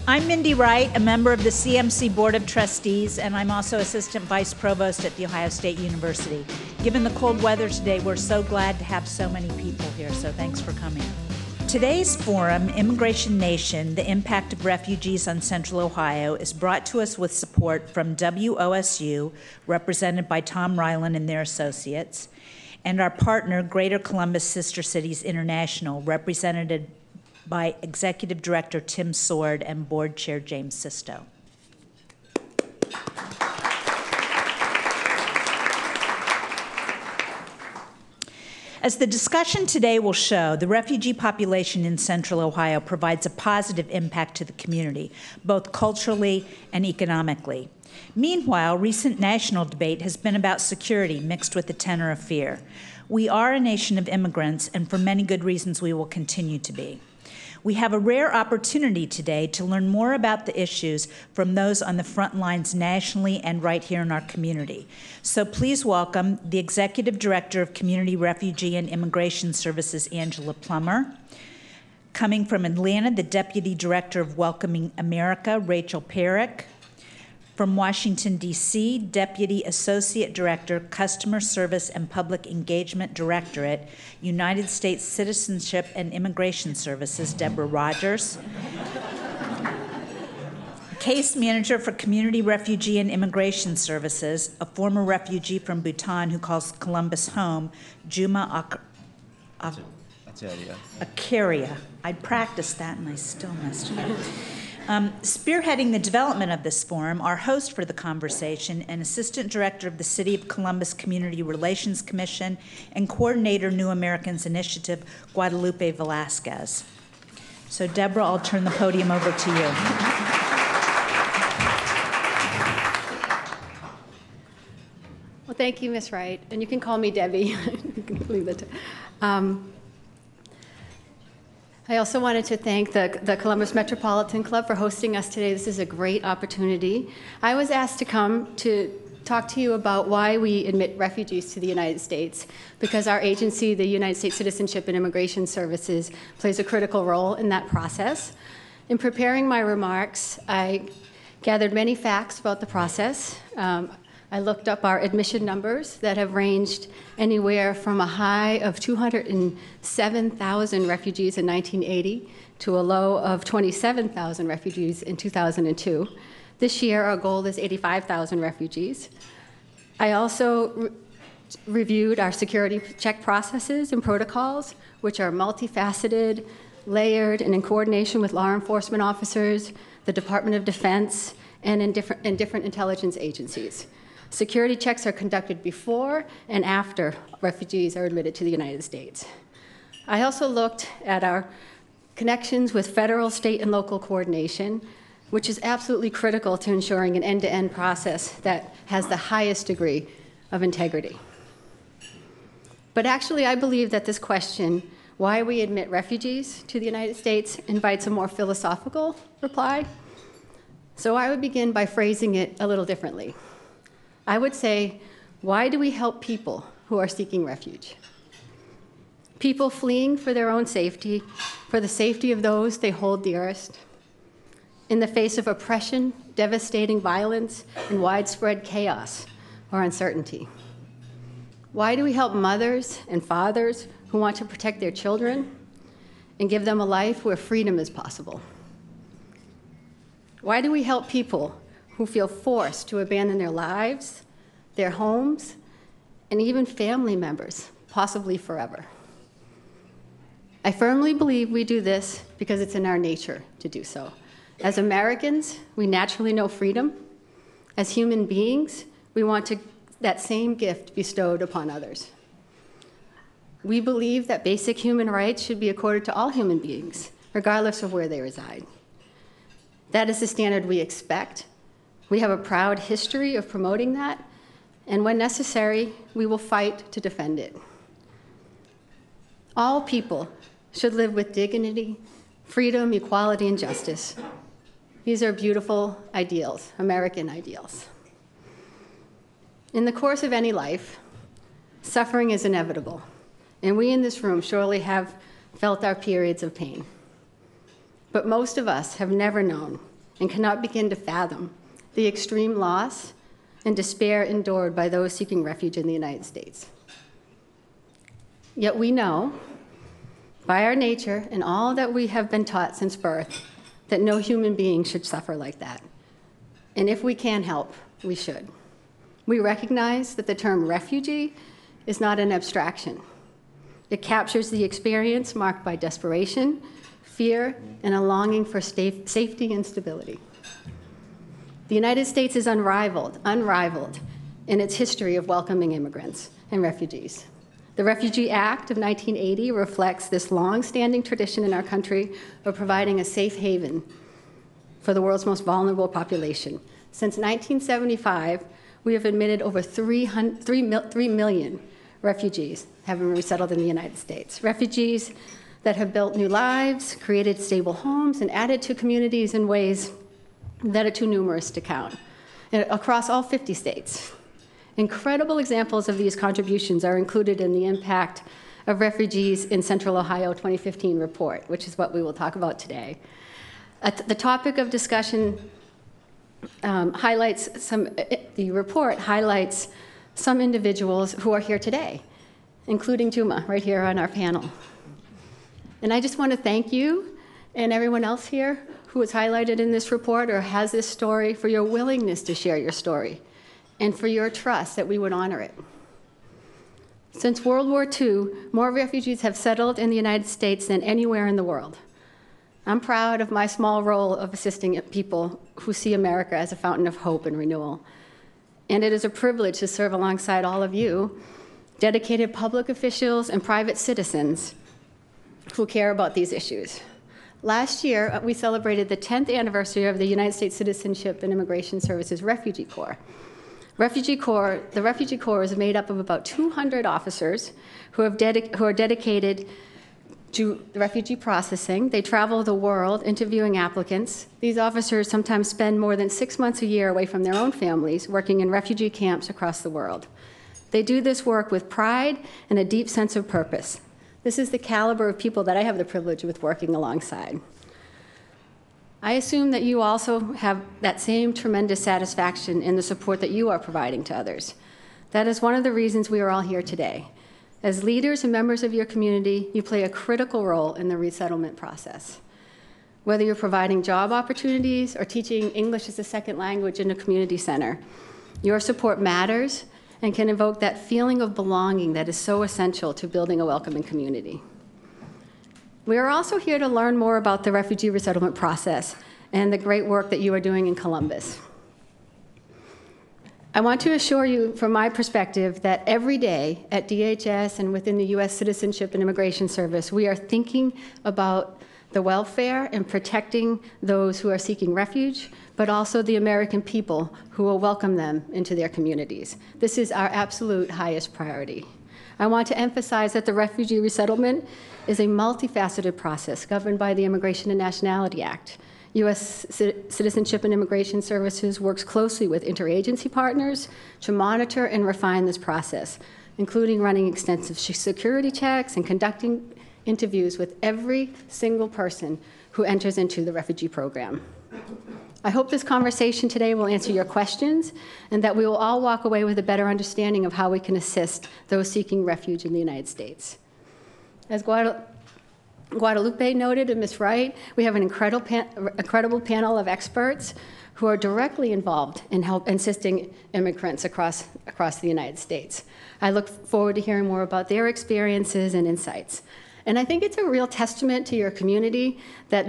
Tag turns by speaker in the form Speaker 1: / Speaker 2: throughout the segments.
Speaker 1: I'm Mindy Wright, a member of the CMC Board of Trustees, and I'm also Assistant Vice Provost at The Ohio State University. Given the cold weather today, we're so glad to have so many people here, so thanks for coming. Today's forum, Immigration Nation, the Impact of Refugees on Central Ohio, is brought to us with support from WOSU, represented by Tom Ryland and their associates, and our partner, Greater Columbus Sister Cities International, represented by Executive Director Tim Sword and Board Chair James Sisto. As the discussion today will show, the refugee population in Central Ohio provides a positive impact to the community, both culturally and economically. Meanwhile, recent national debate has been about security mixed with the tenor of fear. We are a nation of immigrants, and for many good reasons we will continue to be. We have a rare opportunity today to learn more about the issues from those on the front lines nationally and right here in our community. So please welcome the Executive Director of Community Refugee and Immigration Services, Angela Plummer. Coming from Atlanta, the Deputy Director of Welcoming America, Rachel Peric. From Washington, D.C., Deputy Associate Director, Customer Service and Public Engagement Directorate, United States Citizenship and Immigration Services, Deborah Rogers. Case Manager for Community Refugee and Immigration Services, a former refugee from Bhutan who calls Columbus home, Jhuma Acharya. I practiced that and I still messed it up. Spearheading the development of this forum, our host for the conversation and Assistant Director of the City of Columbus Community Relations Commission and Coordinator New Americans Initiative, Guadalupe Velasquez. So Deborah, I'll turn the podium over to you.
Speaker 2: Well, thank you, Ms. Wright, and you can call me Debbie. You can leave it. I also wanted to thank the Columbus Metropolitan Club for hosting us today. This is a great opportunity. I was asked to come to talk to you about why we admit refugees to the United States, because our agency, the United States Citizenship and Immigration Services, plays a critical role in that process. In preparing my remarks, I gathered many facts about the process. I looked up our admission numbers that have ranged anywhere from a high of 207,000 refugees in 1980 to a low of 27,000 refugees in 2002. This year, our goal is 85,000 refugees. I also reviewed our security check processes and protocols, which are multifaceted, layered, and in coordination with law enforcement officers, the Department of Defense, and in different intelligence agencies. Security checks are conducted before and after refugees are admitted to the United States. I also looked at our connections with federal, state, and local coordination, which is absolutely critical to ensuring an end-to-end process that has the highest degree of integrity. But actually, I believe that this question, why we admit refugees to the United States, invites a more philosophical reply. So I would begin by phrasing it a little differently. I would say, why do we help people who are seeking refuge? People fleeing for their own safety, for the safety of those they hold dearest, in the face of oppression, devastating violence, and widespread chaos or uncertainty. Why do we help mothers and fathers who want to protect their children and give them a life where freedom is possible? Why do we help people who feel forced to abandon their lives, their homes, and even family members, possibly forever? I firmly believe we do this because it's in our nature to do so. As Americans, we naturally know freedom. As human beings, we want that same gift bestowed upon others. We believe that basic human rights should be accorded to all human beings, regardless of where they reside. That is the standard we expect. We have a proud history of promoting that, and when necessary, we will fight to defend it. All people should live with dignity, freedom, equality, and justice. These are beautiful ideals, American ideals. In the course of any life, suffering is inevitable, and we in this room surely have felt our periods of pain. But most of us have never known and cannot begin to fathom the extreme loss and despair endured by those seeking refuge in the United States. Yet we know, by our nature and all that we have been taught since birth, that no human being should suffer like that. And if we can help, we should. We recognize that the term refugee is not an abstraction. It captures the experience marked by desperation, fear, and a longing for safety and stability. The United States is unrivaled in its history of welcoming immigrants and refugees. The Refugee Act of 1980 reflects this long-standing tradition in our country of providing a safe haven for the world's most vulnerable population. Since 1975, we have admitted over 3 million refugees have been resettled in the United States. Refugees that have built new lives, created stable homes, and added to communities in ways that are too numerous to count, across all 50 states. Incredible examples of these contributions are included in the impact of refugees in Central Ohio 2015 report, which is what we will talk about today. The topic of discussion the report highlights some individuals who are here today, including Jhuma, right here on our panel. And I just want to thank you and everyone else here who is highlighted in this report or has this story for your willingness to share your story and for your trust that we would honor it. Since World War II, more refugees have settled in the United States than anywhere in the world. I'm proud of my small role of assisting people who see America as a fountain of hope and renewal. And it is a privilege to serve alongside all of you, dedicated public officials and private citizens who care about these issues. Last year, we celebrated the 10th anniversary of the United States Citizenship and Immigration Services Refugee Corps. The Refugee Corps is made up of about 200 officers who are dedicated to refugee processing. They travel the world interviewing applicants. These officers sometimes spend more than 6 months a year away from their own families, working in refugee camps across the world. They do this work with pride and a deep sense of purpose. This is the caliber of people that I have the privilege of working alongside. I assume that you also have that same tremendous satisfaction in the support that you are providing to others. That is one of the reasons we are all here today. As leaders and members of your community, you play a critical role in the resettlement process. Whether you're providing job opportunities or teaching English as a second language in a community center, your support matters and can evoke that feeling of belonging that is so essential to building a welcoming community. We are also here to learn more about the refugee resettlement process and the great work that you are doing in Columbus. I want to assure you, from my perspective, that every day at DHS and within the U.S. Citizenship and Immigration Service, we are thinking about the welfare and protecting those who are seeking refuge, but also the American people who will welcome them into their communities. This is our absolute highest priority. I want to emphasize that the refugee resettlement is a multifaceted process governed by the Immigration and Nationality Act. U.S. Citizenship and Immigration Services works closely with interagency partners to monitor and refine this process, including running extensive security checks and conducting interviews with every single person who enters into the refugee program. I hope this conversation today will answer your questions and that we will all walk away with a better understanding of how we can assist those seeking refuge in the United States. As Guadalupe noted and Ms. Wright, we have an incredible panel of experts who are directly involved in assisting immigrants across the United States. I look forward to hearing more about their experiences and insights. And I think it's a real testament to your community that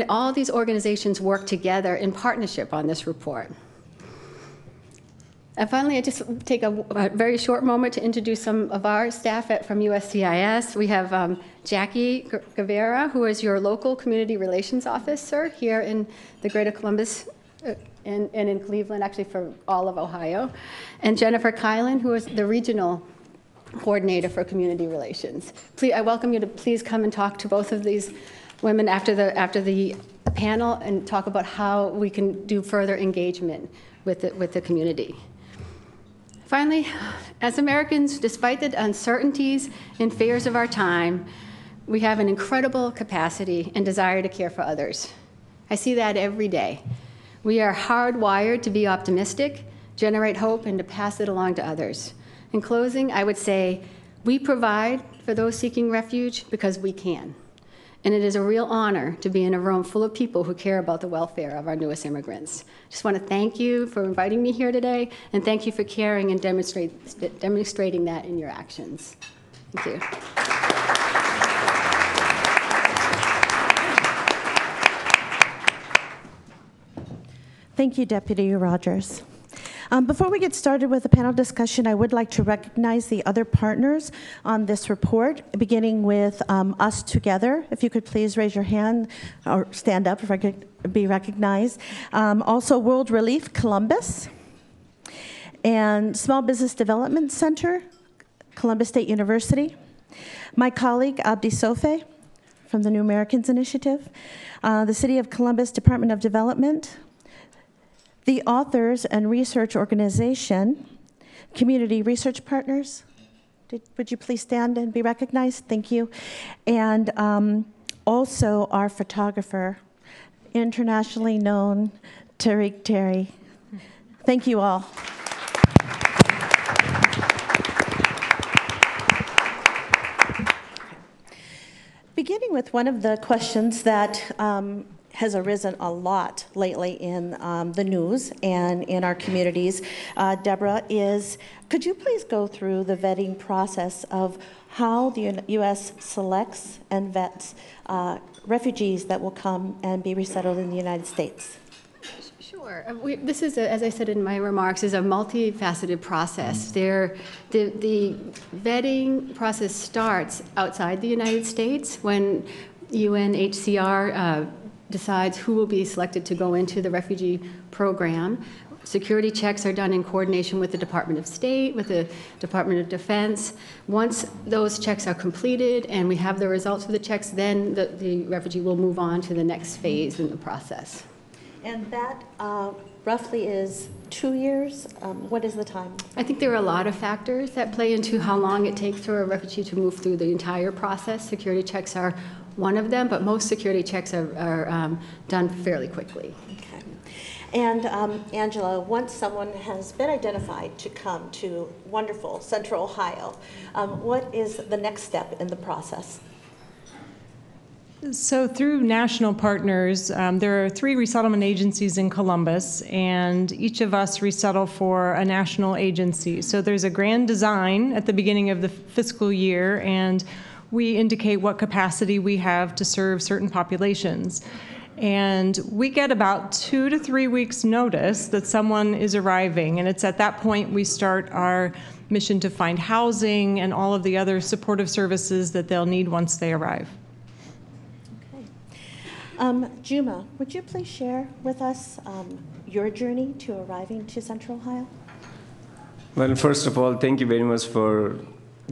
Speaker 2: all these organizations work together in partnership on this report. And finally, I just take a very short moment to introduce some of our staff from USCIS. We have Jackie Guevara, who is your local community relations officer here in the greater Columbus and in Cleveland, actually for all of Ohio. And Jennifer Kylan, who is the regional coordinator for community relations. Please, I welcome you to please come and talk to both of these women after the panel and talk about how we can do further engagement with the community. Finally, as Americans, despite the uncertainties and fears of our time, we have an incredible capacity and desire to care for others. I see that every day. We are hardwired to be optimistic, generate hope, and to pass it along to others. In closing, I would say we provide for those seeking refuge because we can. And it is a real honor to be in a room full of people who care about the welfare of our newest immigrants. I just want to thank you for inviting me here today, and thank you for caring and demonstrating that in your actions. Thank you.
Speaker 3: Thank you, Deputy Rogers. Before we get started with the panel discussion, I would like to recognize the other partners on this report, beginning with Us Together. If you could please raise your hand or stand up if I could be recognized. Also, World Relief Columbus and Small Business Development Center, Columbus State University. My colleague, Abdi Sofe from the New Americans Initiative, the City of Columbus Department of Development, the Authors and Research Organization, Community Research Partners. Would you please stand and be recognized? Thank you. And also our photographer, internationally known Tariq Terry. Thank you all. Beginning with one of the questions that has arisen a lot lately in the news and in our communities, Deborah, could you please go through the vetting process of how the U.S. selects and vets refugees that will come and be resettled in the United States?
Speaker 2: Sure. This is, as I said in my remarks, is a multifaceted process. The vetting process starts outside the United States when UNHCR decides who will be selected to go into the refugee program. Security checks are done in coordination with the Department of State, with the Department of Defense. Once those checks are completed and we have the results of the checks, then the refugee will move on to the next phase in the process.
Speaker 3: And that roughly is 2 years? What is the time?
Speaker 2: I think there are a lot of factors that play into how long it takes for a refugee to move through the entire process. Security checks are one of them, but most security checks are done fairly quickly.
Speaker 3: Okay. And Angela, once someone has been identified to come to wonderful Central Ohio, what is the next step in the process?
Speaker 4: So through national partners, there are 3 resettlement agencies in Columbus, and each of us resettle for a national agency. So there's a grand design at the beginning of the fiscal year, and we indicate what capacity we have to serve certain populations. And we get about 2 to 3 weeks notice that someone is arriving, and it's at that point we start our mission to find housing and all of the other supportive services that they'll need once they arrive.
Speaker 3: Jhuma, would you please share with us your journey to arriving to Central Ohio?
Speaker 5: Well, first of all, thank you very much for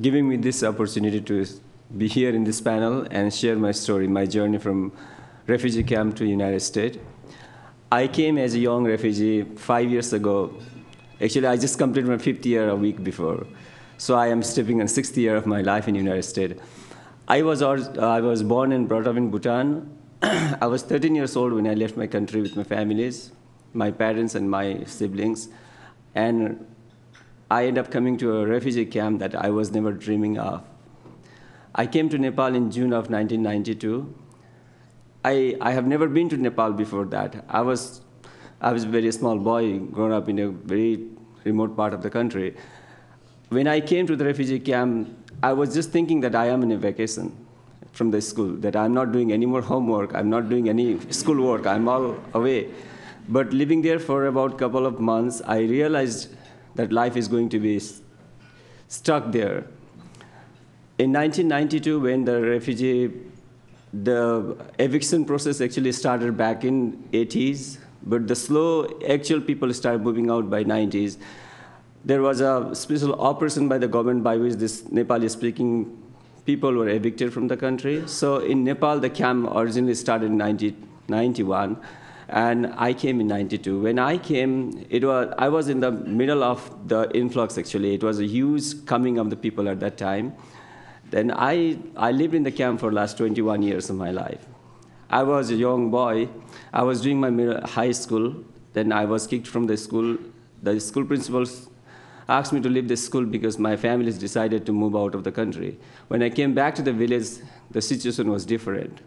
Speaker 5: giving me this opportunity to be here in this panel and share my story, my journey from refugee camp to United States. I came as a young refugee 5 years ago. Actually, I just completed my 5th year a week before. So I am stepping on 6th year of my life in the United States. I was born and brought up in Bhutan. I was 13 years old when I left my country with my families, my parents and my siblings. And I ended up coming to a refugee camp that I was never dreaming of. I came to Nepal in June of 1992. I have never been to Nepal before that. I was a very small boy, grown up in a very remote part of the country. When I came to the refugee camp, I was just thinking that I am in a vacation from the school, that I'm not doing any more homework, I'm not doing any schoolwork, I'm all away. But living there for about a couple of months, I realized that life is going to be stuck there. In 1992, when the eviction process actually started back in 80s, but the slow actual people started moving out by 90s. There was a special operation by the government by which this Nepali-speaking people were evicted from the country. So in Nepal, the camp originally started in 1991, and I came in 92. When I came, I was in the middle of the influx, actually. It was a huge coming of the people at that time. Then I lived in the camp for the last 21 years of my life. I was a young boy. I was doing my high school. Then I was kicked from the school. The school principals asked me to leave the school because my families decided to move out of the country. When I came back to the village, the situation was different.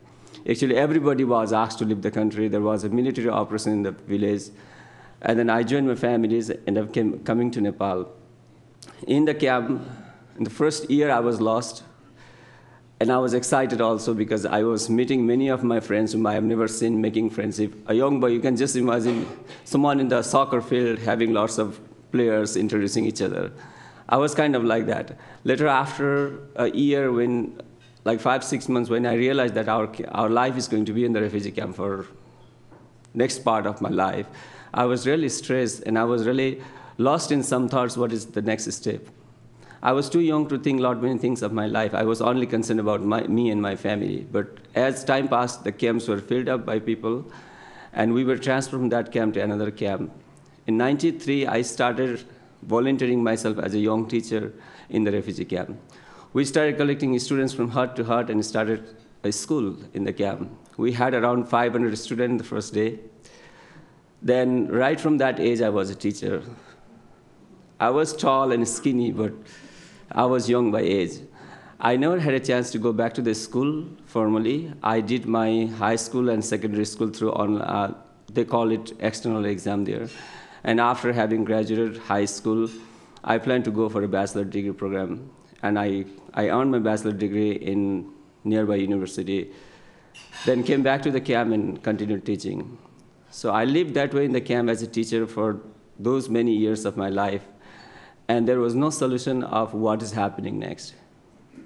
Speaker 5: Actually, everybody was asked to leave the country. There was a military operation in the village. And then I joined my families, and I came coming to Nepal. In the camp, in the first year, I was lost. And I was excited also because I was meeting many of my friends whom I have never seen, making friendship. A young boy, you can just imagine someone in the soccer field having lots of players introducing each other. I was kind of like that. Later, after a year, when, like 5-6 months, when I realized that our life is going to be in the refugee camp for next part of my life, I was really stressed, and I was really lost in some thoughts, what is the next step? I was too young to think many things of my life. I was only concerned about me and my family. But as time passed, the camps were filled up by people, and we were transferred from that camp to another camp. In '93, I started volunteering myself as a young teacher in the refugee camp. We started collecting students from hut to hut and started a school in the camp. We had around 500 students the first day. Then right from that age, I was a teacher. I was tall and skinny, but I was young by age. I never had a chance to go back to the school formally. I did my high school and secondary school through they call it external exam there. And after having graduated high school, I planned to go for a bachelor degree program. And I earned my bachelor degree in nearby university, then came back to the camp and continued teaching. So I lived that way in the camp as a teacher for those many years of my life. And there was no solution of what is happening next.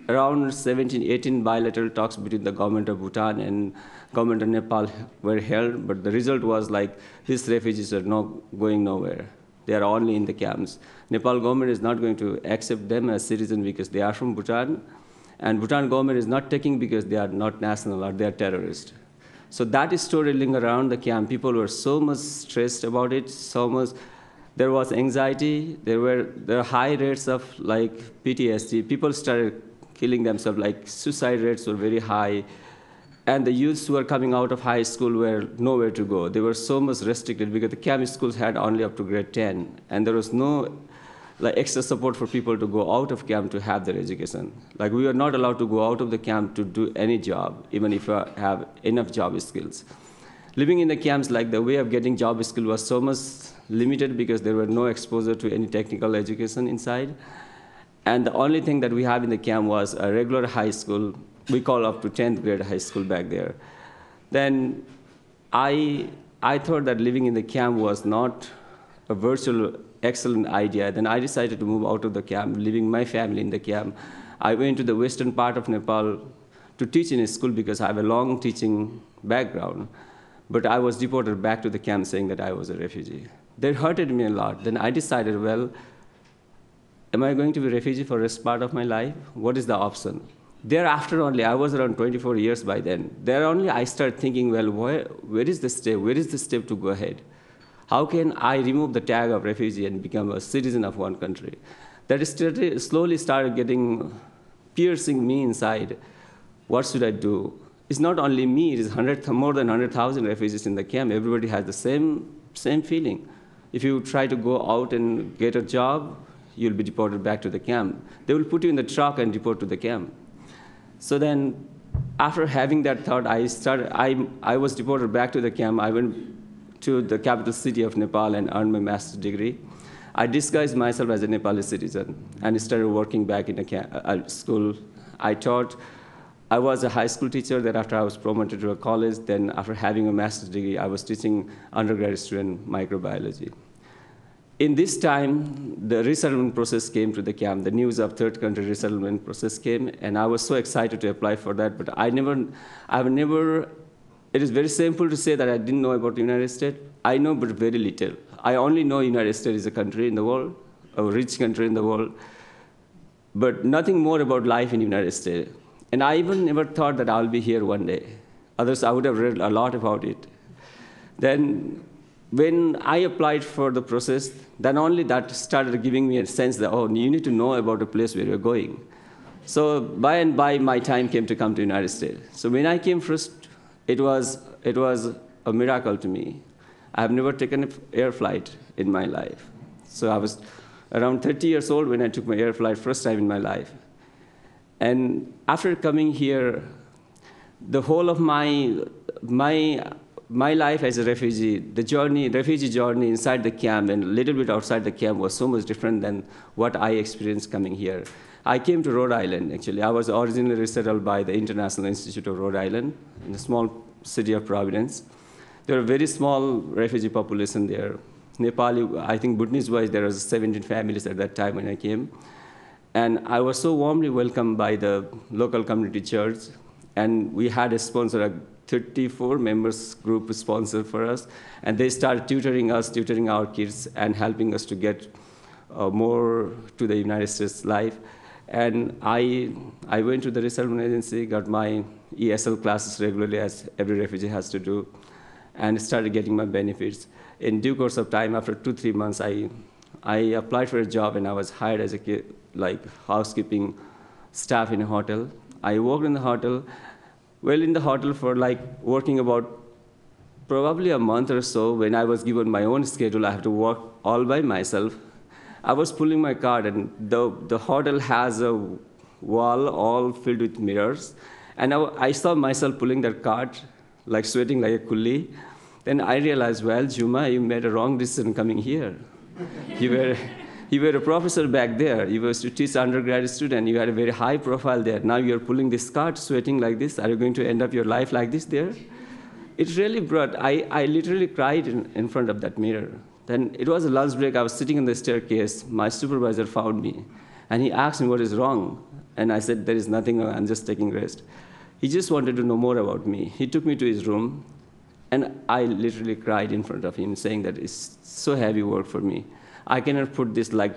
Speaker 5: Around 17, 18 bilateral talks between the government of Bhutan and government of Nepal were held, but the result was like, these refugees are not going nowhere. They are only in the camps. Nepal government is not going to accept them as citizens because they are from Bhutan, and Bhutan government is not taking because they are not national or they are terrorists. So that story linked around the camp. People were so much stressed about it, so much. There was anxiety. There were high rates of like PTSD. People started killing themselves. Like suicide rates were very high, and the youths who were coming out of high school were nowhere to go. They were so much restricted because the camp schools had only up to grade 10, and there was no like extra support for people to go out of camp to have their education. Like we were not allowed to go out of the camp to do any job, even if you have enough job skills. Living in the camps, like the way of getting job skill was so much limited because there were no exposure to any technical education inside. And the only thing that we have in the camp was a regular high school. We call up to 10th grade high school back there. Then I thought that living in the camp was not a virtual excellent idea. Then I decided to move out of the camp, leaving my family in the camp. I went to the western part of Nepal to teach in a school because I have a long teaching background. But I was deported back to the camp saying that I was a refugee. That hurted me a lot. Then I decided, well, am I going to be a refugee for the rest part of my life? What is the option? Thereafter only, I was around 24 years by then. There only I started thinking, well, where is the step? Where is the step to go ahead? How can I remove the tag of refugee and become a citizen of one country? That slowly started getting, piercing me inside. What should I do? It's not only me, it is more than 100,000 refugees in the camp. Everybody has the same feeling. If you try to go out and get a job, you'll be deported back to the camp. They will put you in the truck and deport to the camp. So then, after having that thought, I was deported back to the camp. I went to the capital city of Nepal and earned my master's degree. I disguised myself as a Nepali citizen and started working back in a school. I taught. I was a high school teacher. Thereafter, I was promoted to a college. Then, after having a master's degree, I was teaching undergraduate student microbiology. In this time, the resettlement process came to the camp. The news of third country resettlement process came, and I was so excited to apply for that. But I've never. It is very simple to say that I didn't know about the United States. I know, but very little. I only know United States is a country in the world, a rich country in the world, but nothing more about life in the United States. And I even never thought that I'll be here one day. Others, I would have read a lot about it. Then, when I applied for the process, then only that started giving me a sense that, oh, you need to know about the place where you're going. So by and by, my time came to come to the United States. So when I came first it was a miracle to me. I have never taken an air flight in my life. So I was around 30 years old when I took my air flight first time in my life. And after coming here, the whole of my life as a refugee, refugee journey inside the camp and a little bit outside the camp was so much different than what I experienced coming here. I came to Rhode Island, actually. I was originally resettled by the International Institute of Rhode Island in the small city of Providence. There are a very small refugee population there. Nepali, I think Bhutanese-wise, there were 17 families at that time when I came. And I was so warmly welcomed by the local community church. And we had a sponsor, a 34 members group sponsor for us. And they started tutoring us, tutoring our kids, and helping us to get more to the United States life. And I went to the resettlement agency, got my ESL classes regularly, as every refugee has to do, and started getting my benefits. In due course of time, after 2-3 months, I applied for a job, and I was hired as a housekeeping staff in a hotel. I worked in the hotel, in the hotel for working about probably a month or so. When I was given my own schedule, I have to work all by myself. I was pulling my cart, and the hotel has a wall all filled with mirrors. And I saw myself pulling that cart, sweating like a coolie. Then I realized, well, Jhuma, you made a wrong decision coming here. You were a professor back there. You used to teach undergraduate students. You had a very high profile there. Now you're pulling this cart, sweating like this. Are you going to end up your life like this there? It really brought, I literally cried in front of that mirror. Then it was a lunch break. I was sitting on the staircase. My supervisor found me, and he asked me what is wrong. And I said, there is nothing wrong. I'm just taking rest. He just wanted to know more about me. He took me to his room, and I literally cried in front of him, saying that it's so heavy work for me. I cannot put this 200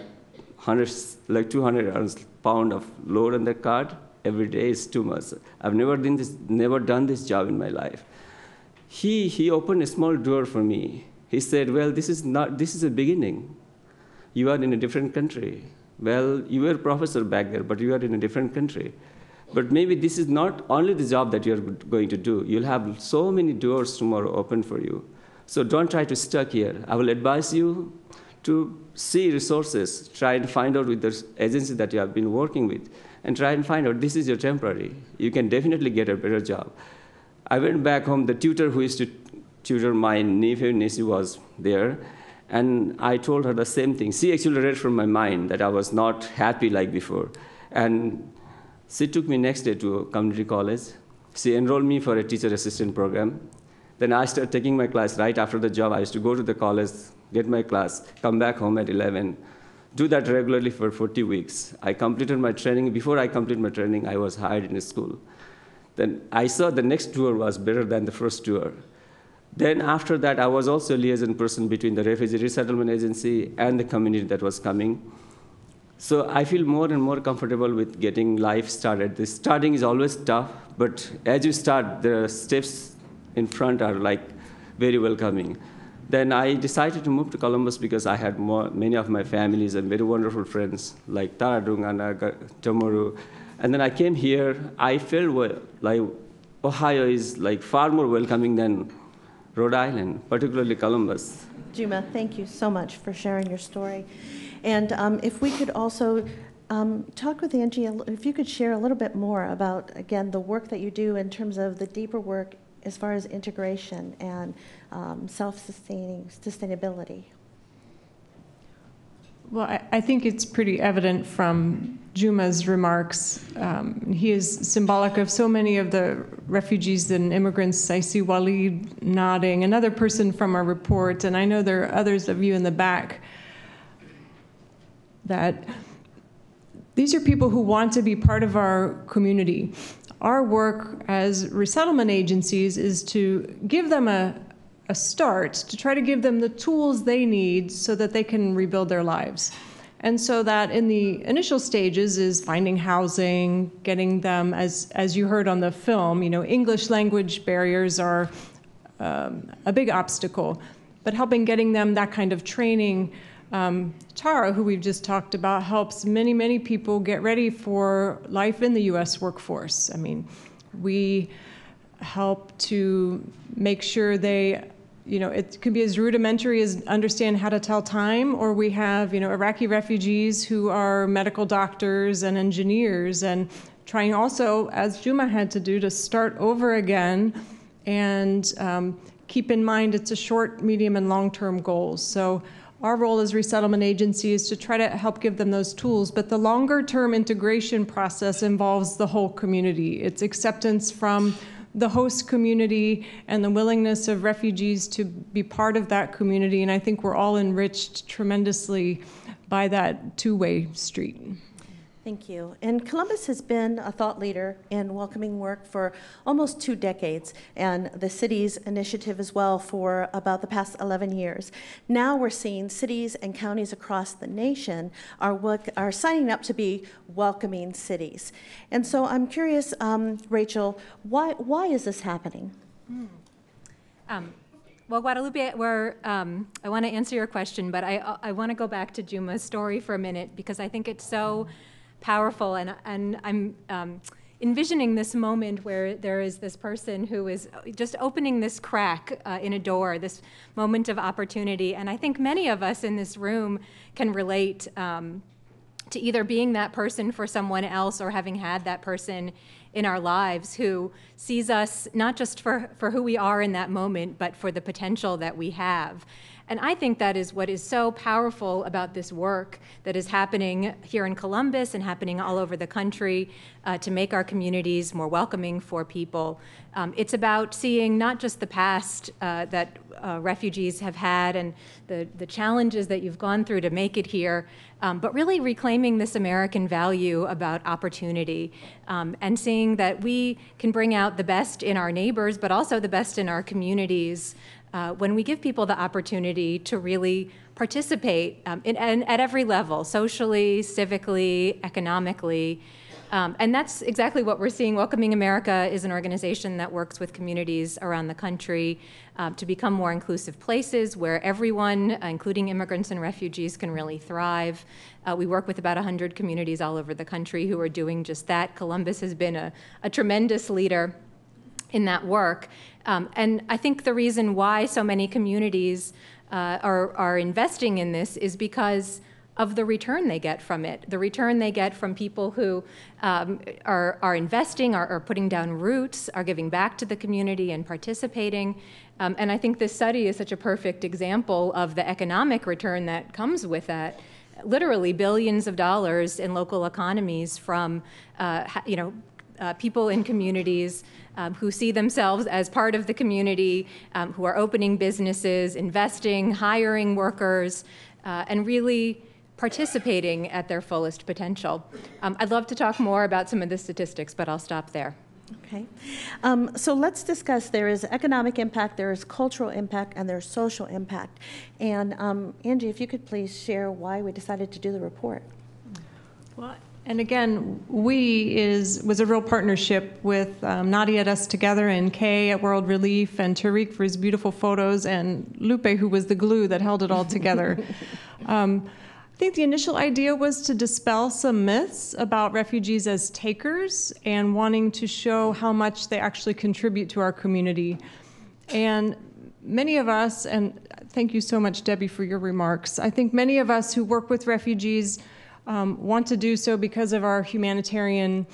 Speaker 5: pound of load on the cart every day. It's too much. I've never done this job in my life. He opened a small door for me. He said, well, this is a beginning. You are in a different country. Well, you were a professor back there, but you are in a different country. But maybe this is not only the job that you're going to do. You'll have so many doors tomorrow open for you. So don't try to stuck here. I will advise you to see resources, try and find out with the agency that you have been working with, and try and find out this is your temporary. You can definitely get a better job. I went back home. The tutor who used to tutor my nephew was there, and I told her the same thing. She actually read from my mind that I was not happy like before. And she took me next day to a community college. She enrolled me for a teacher assistant program. Then I started taking my class right after the job. I used to go to the college, get my class, come back home at 11, do that regularly for 40 weeks. I completed my training. Before I completed my training, I was hired in a school. Then I saw the next tour was better than the first tour. Then after that, I was also a liaison person between the Refugee Resettlement Agency and the community that was coming. So I feel more and more comfortable with getting life started. The starting is always tough, but as you start, the steps in front are very welcoming. Then I decided to move to Columbus because I had many of my families and very wonderful friends like Taradung and Tomoru. And then I came here. I felt like Ohio is far more welcoming than Rhode Island, particularly Columbus.
Speaker 3: Jhuma, thank you so much for sharing your story. And if we could also talk with Angie, if you could share a little bit more about, again, the work that you do in terms of the deeper work as far as integration and sustainability.
Speaker 4: Well, I think it's pretty evident from Jhuma's remarks. He is symbolic of so many of the refugees and immigrants. I see Waleed nodding, another person from our report, and I know there are others of you in the back, that these are people who want to be part of our community. Our work as resettlement agencies is to give them a start, to try to give them the tools they need so that they can rebuild their lives. And so that in the initial stages is finding housing, getting them, as you heard on the film, English language barriers are a big obstacle, but helping getting them that kind of training. Tara, who we've just talked about, helps many, many people get ready for life in the U.S. workforce. I mean, we help to make sure they, it can be as rudimentary as understand how to tell time, or we have, Iraqi refugees who are medical doctors and engineers, and trying also, as Jhuma had to do, to start over again and keep in mind it's a short, medium, and long-term goals. So our role as resettlement agency is to try to help give them those tools, but the longer-term integration process involves the whole community. It's acceptance from the host community and the willingness of refugees to be part of that community, and I think we're all enriched tremendously by that two-way street.
Speaker 3: Thank you. And Columbus has been a thought leader in welcoming work for almost 2 decades, and the city's initiative as well for about the past 11 years. Now we're seeing cities and counties across the nation are signing up to be welcoming cities. And so I'm curious, Rachel, why is this happening?
Speaker 6: Well, Guadalupe, I want to answer your question, but I want to go back to Jhuma's story for a minute, because I think it's so powerful, and I'm envisioning this moment where there is this person who is just opening this crack in a door, this moment of opportunity, and I think many of us in this room can relate to either being that person for someone else or having had that person in our lives who sees us not just for who we are in that moment, but for the potential that we have. And I think that is what is so powerful about this work that is happening here in Columbus and happening all over the country to make our communities more welcoming for people. It's about seeing not just the past that refugees have had and the challenges that you've gone through to make it here, but really reclaiming this American value about opportunity and seeing that we can bring out the best in our neighbors, but also the best in our communities when we give people the opportunity to really participate at every level, socially, civically, economically. And that's exactly what we're seeing. Welcoming America is an organization that works with communities around the country to become more inclusive places where everyone, including immigrants and refugees, can really thrive. We work with about 100 communities all over the country who are doing just that. Columbus has been a tremendous leader in that work. And I think the reason why so many communities are investing in this is because of the return they get from it. The return they get from people who are investing, are putting down roots, are giving back to the community and participating. And I think this study is such a perfect example of the economic return that comes with that. Literally billions of dollars in local economies from people in communities who see themselves as part of the community, who are opening businesses, investing, hiring workers, and really participating at their fullest potential. I'd love to talk more about some of the statistics, but I'll stop there.
Speaker 3: Okay. So let's discuss, there is economic impact, there is cultural impact, and there's social impact. And Angie, if you could please share why we decided to do the report.
Speaker 4: Well, and again, was a real partnership with Nadia at Us Together and Kay at World Relief and Tariq for his beautiful photos and Lupe, who was the glue that held it all together. I think the initial idea was to dispel some myths about refugees as takers and wanting to show how much they actually contribute to our community. And many of us, and thank you so much, Debbie, for your remarks, I think many of us who work with refugees want to do so because of our humanitarian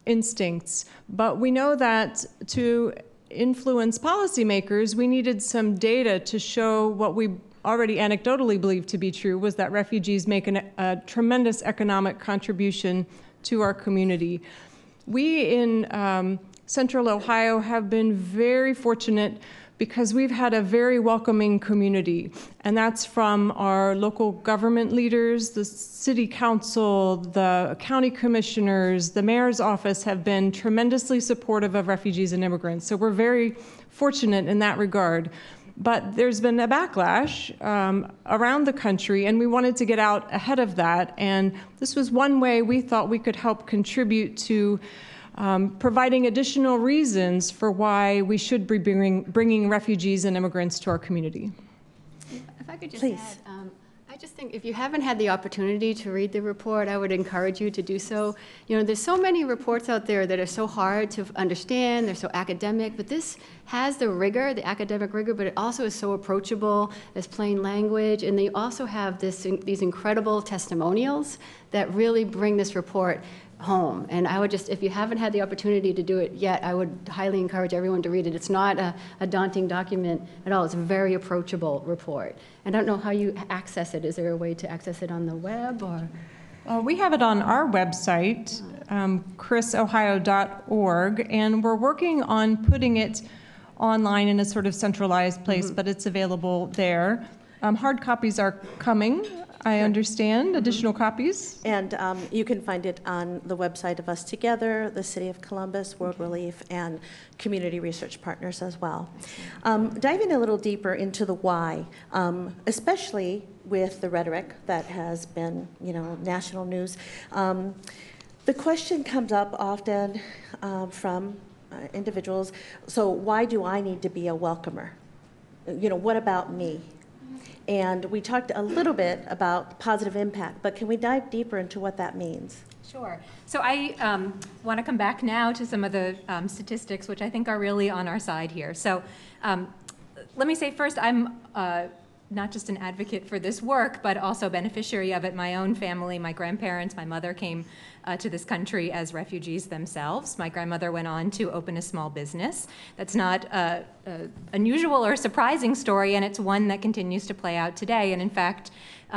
Speaker 4: instincts. But we know that to influence policymakers, we needed some data to show what we already anecdotally believed to be true, was that refugees make a tremendous economic contribution to our community. We in Central Ohio have been very fortunate because we've had a very welcoming community, and that's from our local government leaders, the city council, the county commissioners, the mayor's office have been tremendously supportive of refugees and immigrants. So we're very fortunate in that regard. But there's been a backlash around the country, and we wanted to get out ahead of that. And this was one way we thought we could help contribute to providing additional reasons for why we should be bringing refugees and immigrants to our community.
Speaker 2: If I could just
Speaker 3: Please.
Speaker 2: add, I just think if you haven't had the opportunity to read the report, I would encourage you to do so. You know, there's so many reports out there that are so hard to understand, they're so academic, but this has the rigor, the academic rigor, but it also is so approachable, as plain language, and they also have these incredible testimonials that really bring this report home. And I would just, if you haven't had the opportunity to do it yet, I would highly encourage everyone to read it. It's not a daunting document at all. It's a very approachable report. And I don't know how you access it. Is there a way to access it on the web or?
Speaker 4: We have it on our website, crisohio.org, and we're working on putting it online in a sort of centralized place, but it's available there. Hard copies are coming, I understand, additional copies.
Speaker 3: And you can find it on the website of Us Together, the City of Columbus, World Relief, and community research partners as well. Diving a little deeper into the why, especially with the rhetoric that has been, national news, the question comes up often from individuals, so why do I need to be a welcomer? What about me? And we talked a little bit about positive impact, but can we dive deeper into what that means?
Speaker 6: Sure. So I want to come back now to some of the statistics, which I think are really on our side here. So let me say first, I'm not just an advocate for this work, but also beneficiary of it. My own family, my grandparents, my mother came to this country as refugees themselves. My grandmother went on to open a small business. That's not an unusual or surprising story, and it's one that continues to play out today. And in fact,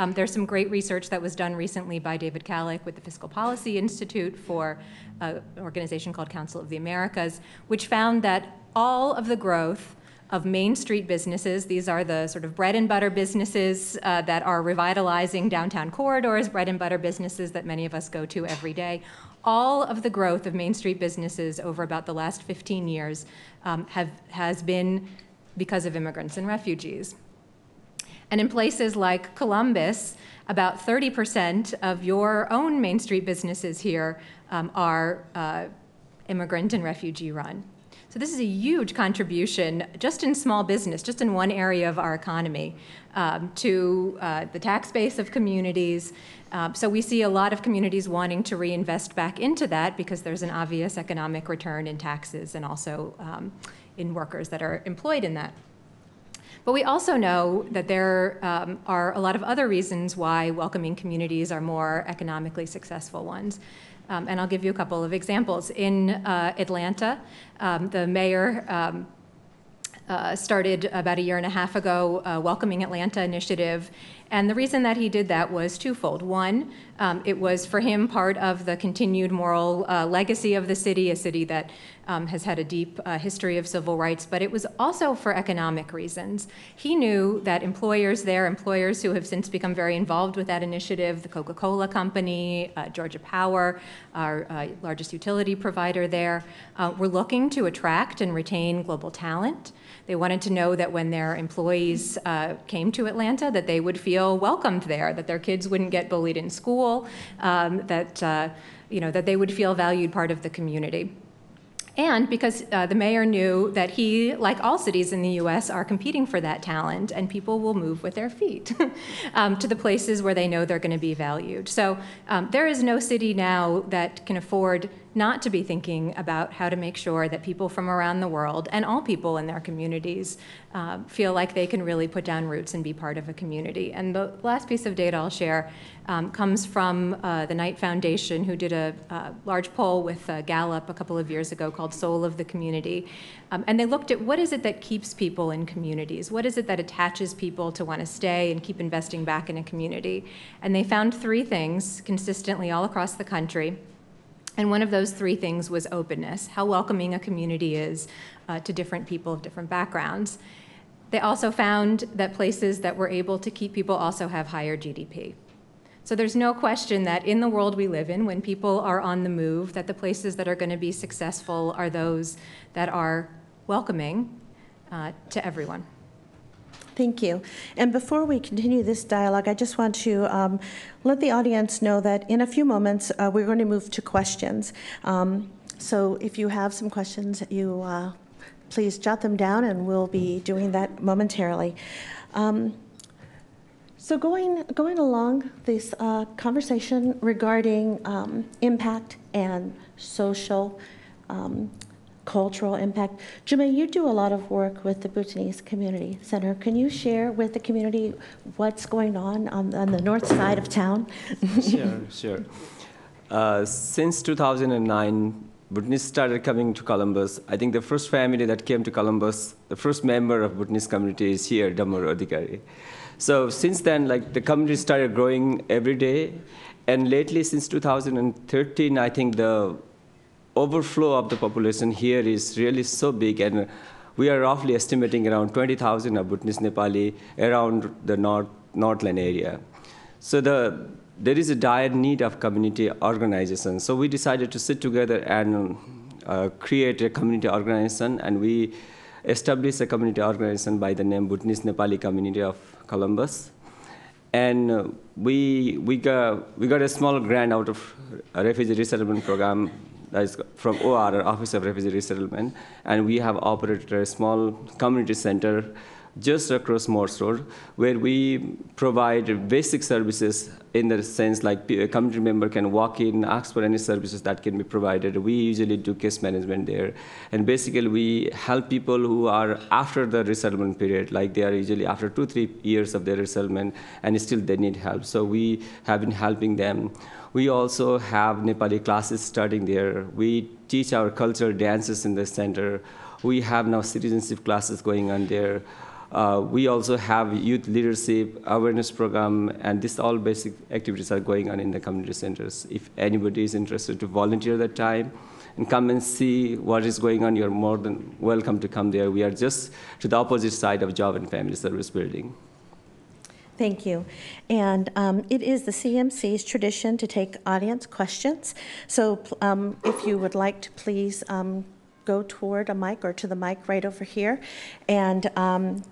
Speaker 6: there's some great research that was done recently by David Kallick with the Fiscal Policy Institute for an organization called Council of the Americas, which found that all of the growth of Main Street businesses, these are the sort of bread and butter businesses that are revitalizing downtown corridors, bread and butter businesses that many of us go to every day. All of the growth of Main Street businesses over about the last 15 years has been because of immigrants and refugees. And in places like Columbus, about 30% of your own Main Street businesses here are immigrant and refugee run. So this is a huge contribution just in small business, just in one area of our economy, to the tax base of communities. So we see a lot of communities wanting to reinvest back into that because there's an obvious economic return in taxes and also in workers that are employed in that. But we also know that there are a lot of other reasons why welcoming communities are more economically successful ones. And I'll give you a couple of examples. In Atlanta, the mayor started about a year and a half ago a Welcoming Atlanta initiative. And the reason that he did that was twofold. One, it was for him part of the continued moral legacy of the city, a city that has had a deep history of civil rights, but it was also for economic reasons. He knew that employers there, employers who have since become very involved with that initiative, the Coca-Cola Company, Georgia Power, our largest utility provider there, were looking to attract and retain global talent. They wanted to know that when their employees came to Atlanta, that they would feel welcomed there, that their kids wouldn't get bullied in school, that they would feel valued part of the community. And because the mayor knew that he, like all cities in the US, are competing for that talent, and people will move with their feet to the places where they know they're going to be valued. So there is no city now that can afford not to be thinking about how to make sure that people from around the world and all people in their communities feel like they can really put down roots and be part of a community. And the last piece of data I'll share comes from the Knight Foundation, who did a large poll with Gallup a couple of years ago called Soul of the Community. And they looked at what is it that keeps people in communities? What is it that attaches people to want to stay and keep investing back in a community? And they found three things consistently all across the country. And one of those three things was openness, how welcoming a community is to different people of different backgrounds. They also found that places that were able to keep people also have higher GDP. So there's no question that in the world we live in, when people are on the move, that the places that are going to be successful are those that are welcoming to everyone.
Speaker 3: Thank you. And before we continue this dialogue, I just want to let the audience know that in a few moments, we're going to move to questions. So if you have some questions, you please jot them down, and we'll be doing that momentarily. So going along this conversation regarding impact and social, cultural impact, Jhuma, you do a lot of work with the Bhutanese Community Center. Can you share with the community what's going on the north side of town?
Speaker 5: Sure. Since 2009, Bhutanese started coming to Columbus. I think the first family that came to Columbus, the first member of Bhutanese community is here, Deborah Rogers. So since then, like, the community started growing every day. And lately, since 2013, I think the overflow of the population here is really so big. And we are roughly estimating around 20,000 of Bhutanese Nepali around the Northland area. So there is a dire need of community organization. So we decided to sit together and create a community organization, and we established a community organization by the name Bhutanese Nepali Community of Columbus. And we got a small grant out of a refugee resettlement program that is from OR, Office of Refugee Resettlement, and we have operated a small community center just across Morse Road, where we provide basic services in the sense like a community member can walk in, ask for any services that can be provided. We usually do case management there. And basically we help people who are after the resettlement period, like they are usually after 2-3 years of their resettlement, and still they need help. So we have been helping them. We also have Nepali classes starting there. We teach our cultural dances in the center. We have now citizenship classes going on there. We also have youth leadership, awareness program, and this all basic activities are going on in the community centers. If anybody is interested to volunteer that time and come and see what is going on, you're more than welcome to come there. We are just to the opposite side of Job and Family Service Building.
Speaker 3: Thank you. And it is the CMC's tradition to take audience questions. So if you would like to please go toward a mic or to the mic right over here, and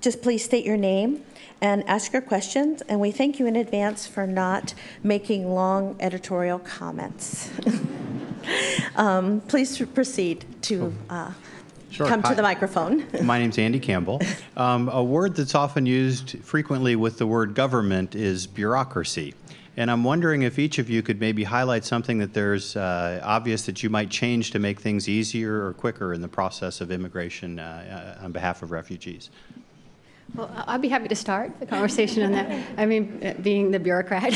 Speaker 3: just please state your name and ask your questions. And we thank you in advance for not making long editorial comments. Please proceed to
Speaker 7: Sure.
Speaker 3: come to the microphone.
Speaker 7: My name's Andy Campbell. A word that's often used frequently with the word government is bureaucracy. And I'm wondering if each of you could maybe highlight something that there's obvious that you might change to make things easier or quicker in the process of immigration on behalf of refugees.
Speaker 2: Well, I'd be happy to start the conversation on that. I mean, being the bureaucrat.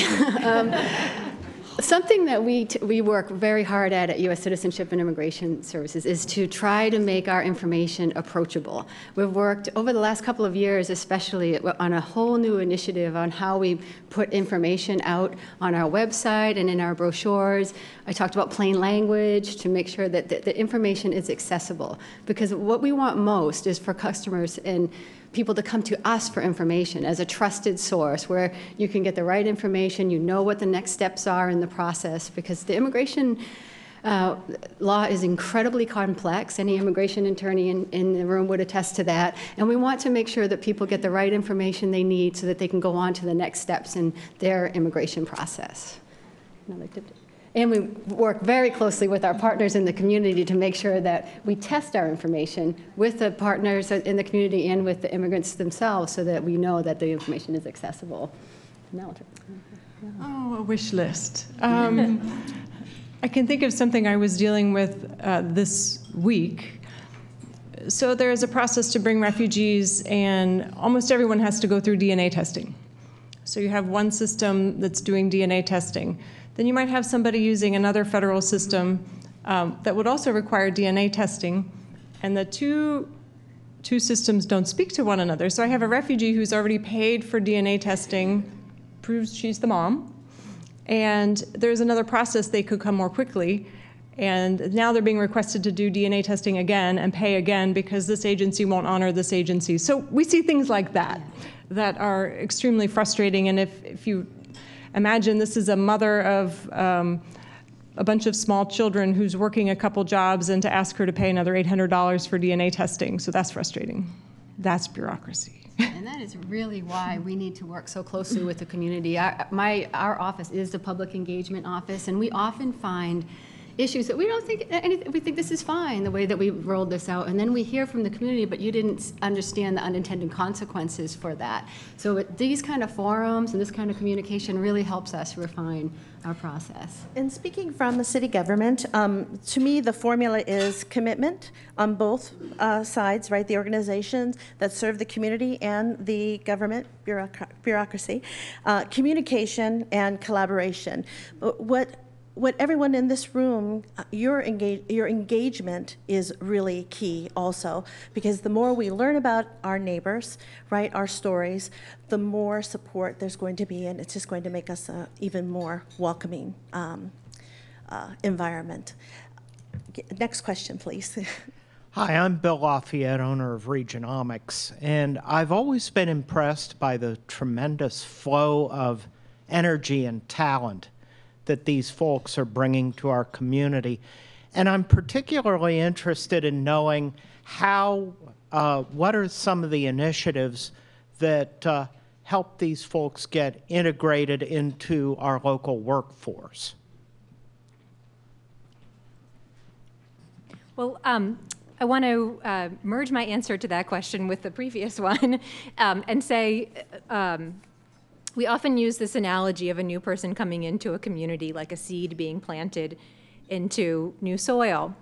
Speaker 2: Something that we work very hard at U.S. Citizenship and Immigration Services is to try to make our information approachable. We've worked over the last couple of years, especially on a whole new initiative on how we put information out on our website and in our brochures. I talked about plain language to make sure that the information is accessible, because what we want most is for customers and people to come to us for information as a trusted source where you can get the right information, you know what the next steps are in the process, because the immigration law is incredibly complex. Any immigration attorney in the room would attest to that. And we want to make sure that people get the right information they need so that they can go on to the next steps in their immigration process. Another tip. And we work very closely with our partners in the community to make sure that we test our information with the partners in the community and with the immigrants themselves so that we know that the information is accessible.
Speaker 4: Oh, a wish list. I can think of something I was dealing with this week. So there is a process to bring refugees, and almost everyone has to go through DNA testing. So you have one system that's doing DNA testing. Then you might have somebody using another federal system that would also require DNA testing, and the two systems don't speak to one another. So I have a refugee who's already paid for DNA testing, proves she's the mom, and there's another process they could come more quickly, and now they're being requested to do DNA testing again and pay again because this agency won't honor this agency. So we see things like that that are extremely frustrating, and if you imagine this is a mother of a bunch of small children who's working a couple jobs, and to ask her to pay another $800 for DNA testing. So that's frustrating. That's bureaucracy.
Speaker 2: And that is really why we need to work so closely with the community. Our office is the public engagement office, and we often find issues that we don't think anything, we think this is fine the way that we rolled this out, and then we hear from the community, but you didn't understand the unintended consequences for that. So these kind of forums and this kind of communication really helps us refine our process.
Speaker 3: And speaking from the city government, to me, the formula is commitment on both sides, right? The organizations that serve the community and the government bureaucracy, communication and collaboration. What everyone in this room, your engagement is really key also, because the more we learn about our neighbors, right, our stories, the more support there's going to be, and it's just going to make us an even more welcoming environment. Next question, please.
Speaker 8: Hi, I'm Bill Lafayette, owner of Regionomics, and I've always been impressed by the tremendous flow of energy and talent that these folks are bringing to our community. And I'm particularly interested in knowing how, what are some of the initiatives that help these folks get integrated into our local workforce?
Speaker 6: Well, I want to merge my answer to that question with the previous one and say, we often use this analogy of a new person coming into a community like a seed being planted into new soil.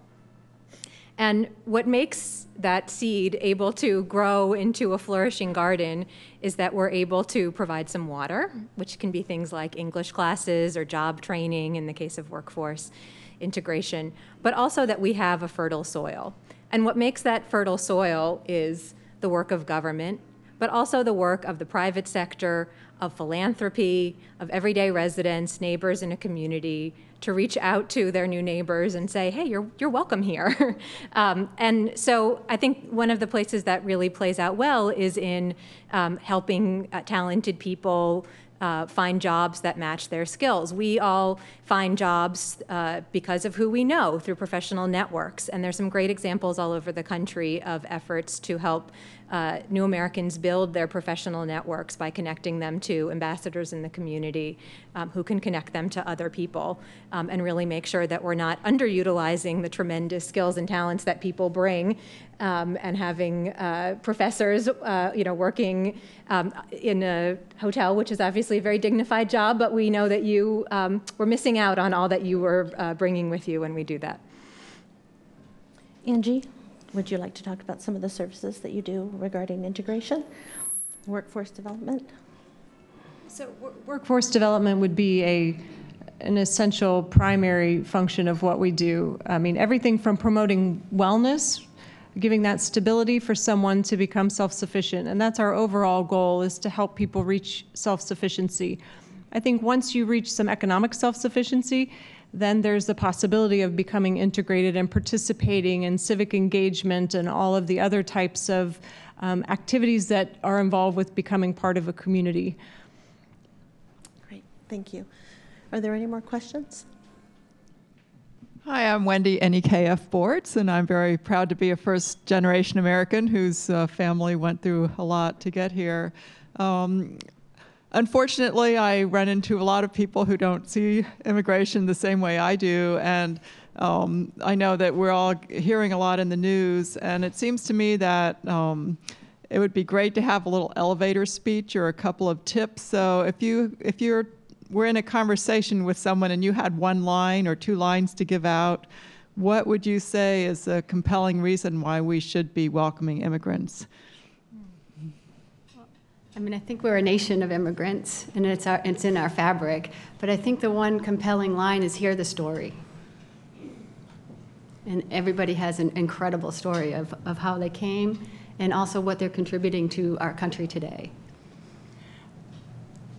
Speaker 6: And what makes that seed able to grow into a flourishing garden is that we're able to provide some water, which can be things like English classes or job training in the case of workforce integration, but also that we have a fertile soil. And what makes that fertile soil is the work of government, but also the work of the private sector, of philanthropy, of everyday residents, neighbors in a community, to reach out to their new neighbors and say, hey, you're welcome here. And so I think one of the places that really plays out well is in helping talented people find jobs that match their skills. We all find jobs because of who we know through professional networks, and there's some great examples all over the country of efforts to help new Americans build their professional networks by connecting them to ambassadors in the community who can connect them to other people and really make sure that we're not underutilizing the tremendous skills and talents that people bring and having professors working in a hotel, which is obviously a very dignified job, but we know that you were missing out on all that you were bringing with you when we do that.
Speaker 3: Angie, would you like to talk about some of the services that you do regarding integration, workforce development?
Speaker 4: So workforce development would be an essential primary function of what we do. I mean, everything from promoting wellness, giving that stability for someone to become self-sufficient. And that's our overall goal, is to help people reach self-sufficiency. I think once you reach some economic self-sufficiency, then there's the possibility of becoming integrated and participating in civic engagement and all of the other types of activities that are involved with becoming part of a community.
Speaker 3: Great, thank you. Are there any more questions?
Speaker 9: Hi, I'm Wendy, NEKF Boards, and I'm very proud to be a first-generation American whose family went through a lot to get here. Unfortunately, I run into a lot of people who don't see immigration the same way I do, and I know that we're all hearing a lot in the news, and it seems to me that it would be great to have a little elevator speech or a couple of tips. So if we're in a conversation with someone and you had one line or two lines to give out, what would you say is a compelling reason why we should be welcoming immigrants?
Speaker 2: I mean, I think we're a nation of immigrants, and it's in our fabric. But I think the one compelling line is hear the story. And everybody has an incredible story of how they came and also what they're contributing to our country today.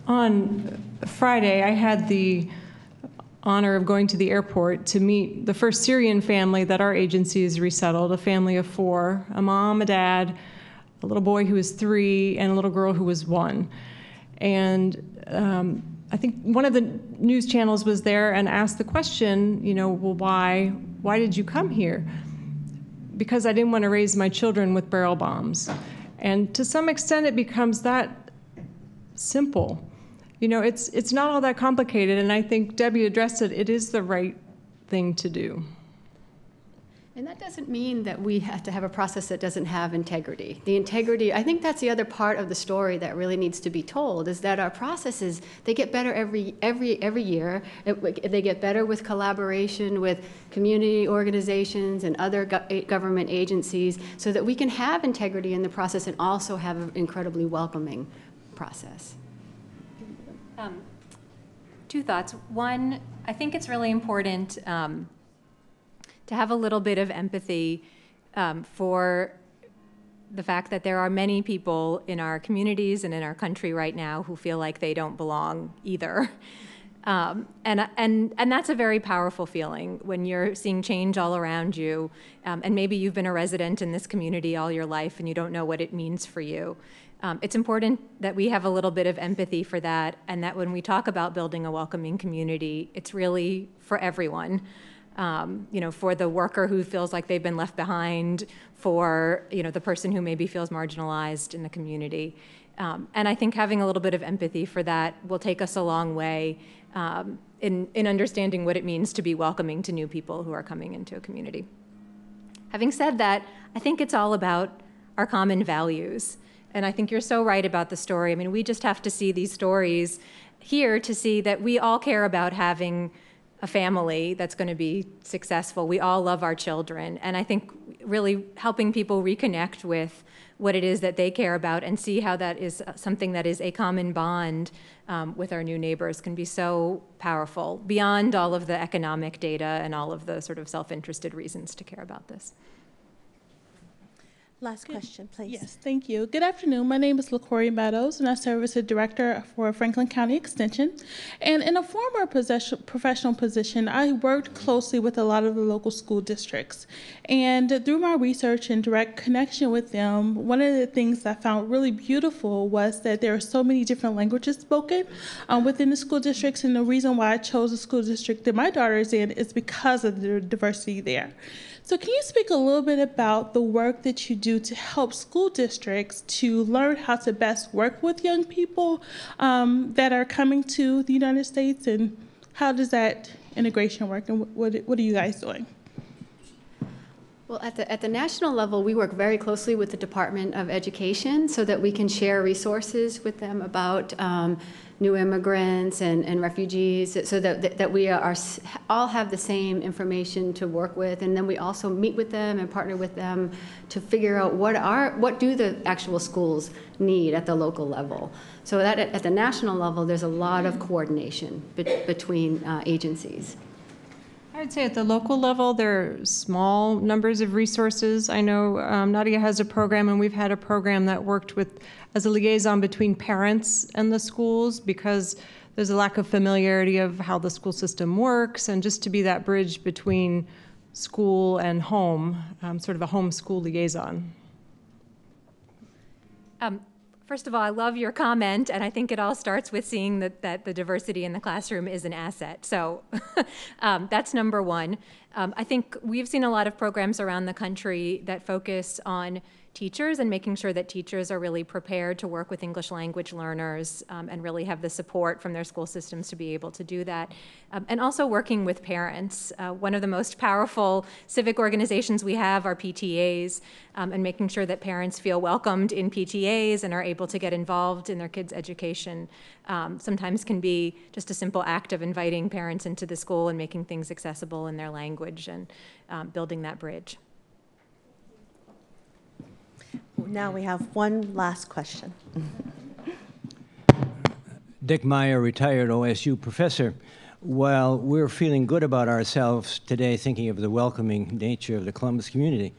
Speaker 4: On Friday, I had the honor of going to the airport to meet the first Syrian family that our agency has resettled, a family of 4, a mom, a dad, a little boy who was 3, and a little girl who was 1. And I think one of the news channels was there and asked the question, well, why did you come here? Because I didn't want to raise my children with barrel bombs. And to some extent, it becomes that simple. It's not all that complicated, and I think Debbie addressed it. It is the right thing to do.
Speaker 2: And that doesn't mean that we have to have a process that doesn't have integrity. The integrity, I think that's the other part of the story that really needs to be told, is that our processes, they get better every year. They get better with collaboration with community organizations and other government agencies so that we can have integrity in the process and also have an incredibly welcoming process.
Speaker 6: Two thoughts. One, I think it's really important to have a little bit of empathy for the fact that there are many people in our communities and in our country right now who feel like they don't belong either. And that's a very powerful feeling when you're seeing change all around you, and maybe you've been a resident in this community all your life and you don't know what it means for you. It's important that we have a little bit of empathy for that, and that when we talk about building a welcoming community, it's really for everyone. For the worker who feels like they've been left behind, for the person who maybe feels marginalized in the community. And I think having a little bit of empathy for that will take us a long way in understanding what it means to be welcoming to new people who are coming into a community. Having said that, I think it's all about our common values. And I think you're so right about the story. I mean, we just have to see these stories here to see that we all care about having a family that's going to be successful. We all love our children. And I think really helping people reconnect with what it is that they care about and see how that is something that is a common bond with our new neighbors can be so powerful beyond all of the economic data and all of the sort of self-interested reasons to care about this.
Speaker 3: Last question, please.
Speaker 10: Yes, thank you. Good afternoon. My name is LaCoria Meadows, and I serve as the director for Franklin County Extension. And in a former professional position, I worked closely with a lot of the local school districts. And through my research and direct connection with them, one of the things I found really beautiful was that there are so many different languages spoken within the school districts. And the reason why I chose the school district that my daughter is in is because of the diversity there. So can you speak a little bit about the work that you do to help school districts to learn how to best work with young people that are coming to the United States, and how does that integration work, and what are you guys doing?
Speaker 2: Well, at the national level, we work very closely with the Department of Education so that we can share resources with them about new immigrants and refugees, so that we all have the same information to work with. And then we also meet with them and partner with them to figure out what do the actual schools need at the local level. So that at the national level, there's a lot of coordination between agencies.
Speaker 4: I would say at the local level, there are small numbers of resources. I know Nadia has a program, and we've had a program that worked as a liaison between parents and the schools, because there's a lack of familiarity of how the school system works, and just to be that bridge between school and home, sort of a home-school liaison.
Speaker 6: First of all, I love your comment, and I think it all starts with seeing that the diversity in the classroom is an asset. So that's number one. I think we've seen a lot of programs around the country that focus on teachers and making sure that teachers are really prepared to work with English language learners and really have the support from their school systems to be able to do that. And also working with parents. One of the most powerful civic organizations we have are PTAs, and making sure that parents feel welcomed in PTAs and are able to get involved in their kids' education sometimes can be just a simple act of inviting parents into the school and making things accessible in their language and building that bridge.
Speaker 3: Now we have one last question.
Speaker 11: Dick Meyer, retired OSU professor. While we're feeling good about ourselves today, thinking of the welcoming nature of the Columbus community,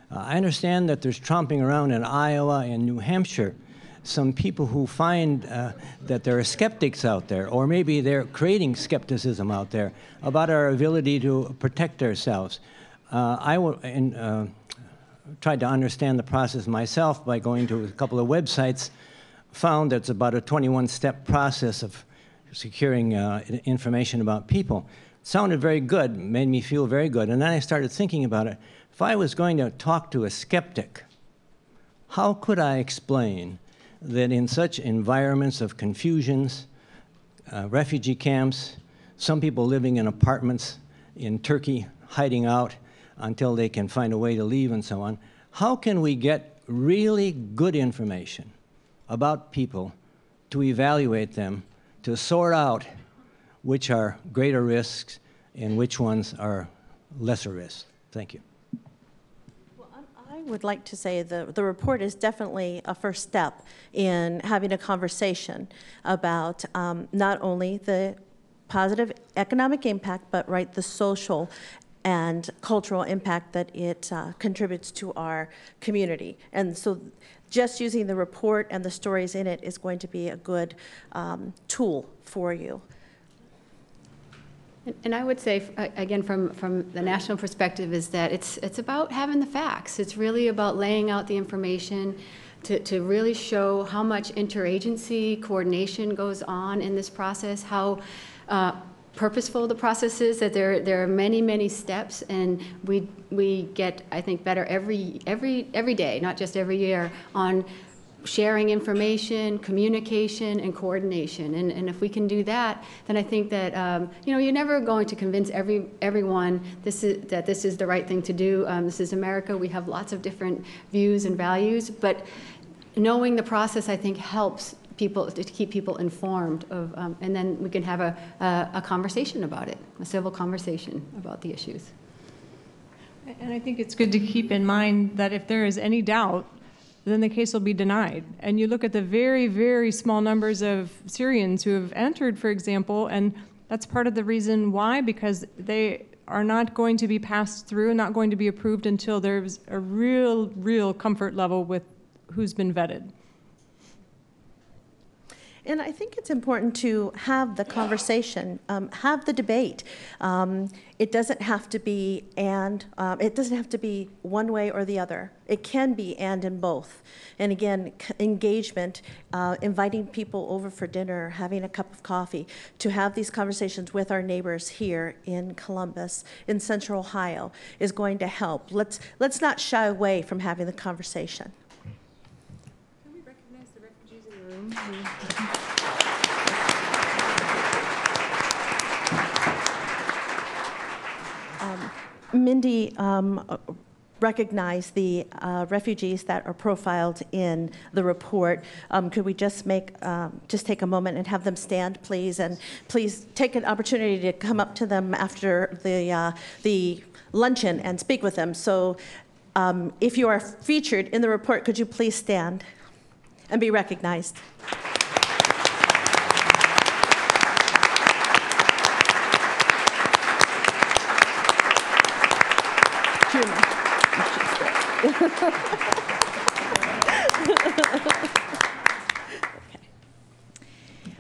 Speaker 11: I understand that there's tromping around in Iowa and New Hampshire some people who find that there are skeptics out there, or maybe they're creating skepticism out there about our ability to protect ourselves. Tried to understand the process myself by going to a couple of websites, found that it's about a 21-step process of securing information about people. It sounded very good, made me feel very good, and then I started thinking about it. If I was going to talk to a skeptic, how could I explain that in such environments of confusions, refugee camps, some people living in apartments, in Turkey hiding out until they can find a way to leave and so on. How can we get really good information about people to evaluate them, to sort out which are greater risks and which ones are lesser risks? Thank you.
Speaker 3: Well, I would like to say the report is definitely a first step in having a conversation about not only the positive economic impact, but the social and cultural impact that it contributes to our community. And so just using the report and the stories in it is going to be a good tool for you.
Speaker 2: And I would say, again, from the national perspective, is that it's about having the facts. It's really about laying out the information to really show how much interagency coordination goes on in this process, how purposeful the process is, that there are many, many steps, and we get, I think, better every day, not just every year, on sharing information, communication, and coordination. And if we can do that, then I think that you're never going to convince everyone that this is the right thing to do. This is America. We have lots of different views and values, but knowing the process, I think, helps people to keep people informed of, and then we can have a conversation about it, a civil conversation about the issues.
Speaker 4: And I think it's good to keep in mind that if there is any doubt, then the case will be denied. And you look at the very, very small numbers of Syrians who have entered, for example, and that's part of the reason why, because they are not going to be passed through and not going to be approved until there's a real comfort level with who's been vetted.
Speaker 3: And I think it's important to have the conversation, have the debate. It doesn't have to be it doesn't have to be one way or the other. It can be and in both. And again, engagement, inviting people over for dinner, having a cup of coffee, to have these conversations with our neighbors here in Columbus, in Central Ohio, is going to help. Let's not shy away from having the conversation.
Speaker 4: Can we recognize the refugees in the room?
Speaker 3: Mindy recognized the refugees that are profiled in the report. Could we just take a moment and have them stand, please? And please take an opportunity to come up to them after the luncheon and speak with them. So if you are featured in the report, could you please stand and be recognized?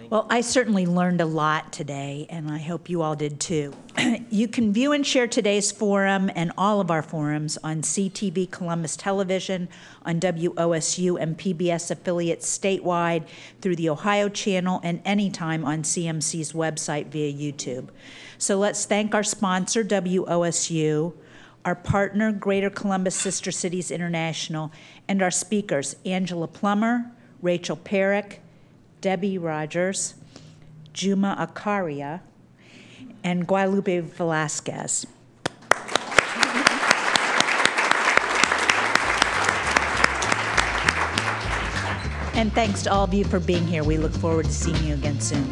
Speaker 1: Well, I certainly learned a lot today, and I hope you all did too. You can view and share today's forum and all of our forums on CTV Columbus Television, on WOSU and PBS affiliates statewide, through the Ohio channel, and anytime on CMC's website via YouTube. So let's thank our sponsor, WOSU, our partner, Greater Columbus Sister Cities International, and our speakers, Angela Plummer, Rachel Peric, Debbie Rogers, Jhuma Acharya, and Guadalupe Velasquez. And thanks to all of you for being here. We look forward to seeing you again soon.